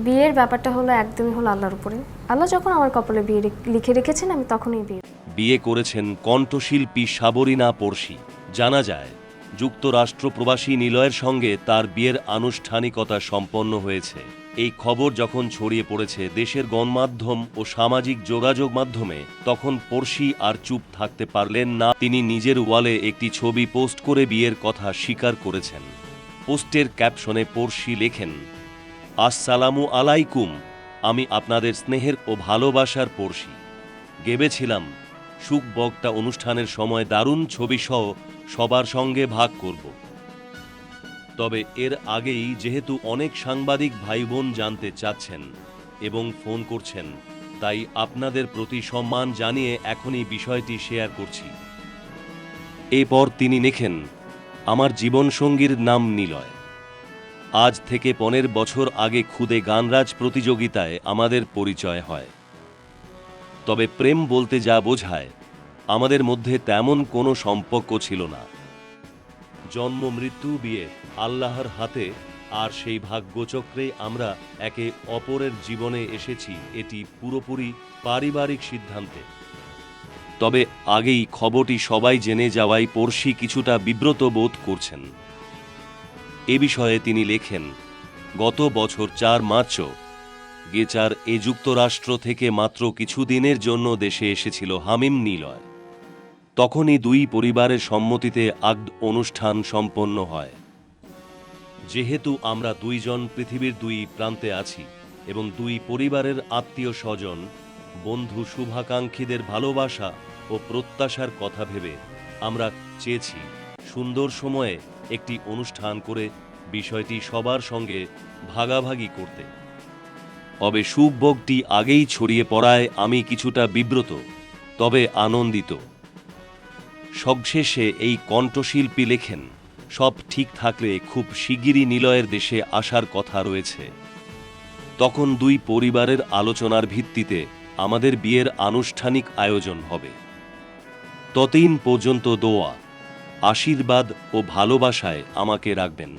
বিয়ের ব্যাপারটা হলো একদমই হলো আল্লাহর উপরে। আল্লাহ যখন আমার কপালে বিয়ে লিখে রেখেছেন আমি তখনই বিয়ে। বিয়ে করেছেন কণ্ঠশিল্পী সাবরিনা পড়শি। জানা যায় যুক্তরাষ্ট্র প্রবাসী নিলয়ের সঙ্গে তার বিয়ের আনুষ্ঠানিকতা সম্পন্ন হয়েছে। এই খবর যখন ছড়িয়ে পড়েছে দেশের গণমাধ্যম ও সামাজিক যোগাযোগ মাধ্যমে, তখন পড়শি আর চুপ থাকতে পারলেন না। তিনি নিজের ওয়ালে একটি ছবি পোস্ট করে বিয়ের কথা স্বীকার করেছেন। পোস্টের ক্যাপশনে পড়শি লেখেন, আসসালামু আলাইকুম, আমি আপনাদের স্নেহের ও ভালোবাসার পড়শি। ভেবেছিলাম সুখবক্তা অনুষ্ঠানের সময় দারুণ ছবিসহ সবার সঙ্গে ভাগ করব। তবে এর আগেই যেহেতু অনেক সাংবাদিক ভাই বোন জানতে চাচ্ছেন এবং ফোন করছেন, তাই আপনাদের প্রতি সম্মান জানিয়ে এখনই বিষয়টি শেয়ার করছি। এরপর তিনি লেখেন, আমার জীবনসঙ্গীর নাম নিলয়। আজ থেকে 15 বছর আগে খুদে গানরাজ প্রতিযোগিতায় আমাদের পরিচয় হয়। তবে প্রেম বলতে যা বোঝায়, আমাদের মধ্যে তেমন কোনো সম্পর্ক ছিল না। জন্ম মৃত্যু বিয়ে আল্লাহর হাতে, আর সেই ভাগ্যচক্রে আমরা একে অপরের জীবনে এসেছি, এটি পুরোপুরি পারিবারিক সিদ্ধান্তে। তবে আগেই খবরটি সবাই জেনে যাওয়ায় পড়শি কিছুটা বিব্রত বোধ করছেন। এ বিষয়ে তিনি লেখেন, গত বছর 4 মার্চ গেচার যুক্তরাষ্ট্র থেকে মাত্র কিছুদিনের জন্য দেশে এসেছিল হামিম নিলয়। তখনই দুই পরিবারের সম্মতিতে আগদ অনুষ্ঠান সম্পন্ন হয়। যেহেতু আমরা দুইজন পৃথিবীর দুই প্রান্তে আছি এবং দুই পরিবারের আত্মীয় স্বজন, বন্ধু, শুভাকাঙ্ক্ষীদের ভালোবাসা ও প্রত্যাশার কথা ভেবে আমরা চেয়েছি সুন্দর সময়ে একটি অনুষ্ঠান করে বিষয়টি সবার সঙ্গে ভাগাভাগি করতে। তবে সুখবরটি আগেই ছড়িয়ে পড়ায় আমি কিছুটা বিব্রত, তবে আনন্দিত। সবশেষে এই কণ্ঠশিল্পী লেখেন, সব ঠিক থাকলে খুব শিগগিরই নিলয়ের দেশে আসার কথা রয়েছে। তখন দুই পরিবারের আলোচনার ভিত্তিতে আমাদের বিয়ের আনুষ্ঠানিক আয়োজন হবে। ততদিন পর্যন্ত দোয়া, আশীর্বাদ ও ভালোবাসায় আমাকে রাখবেন।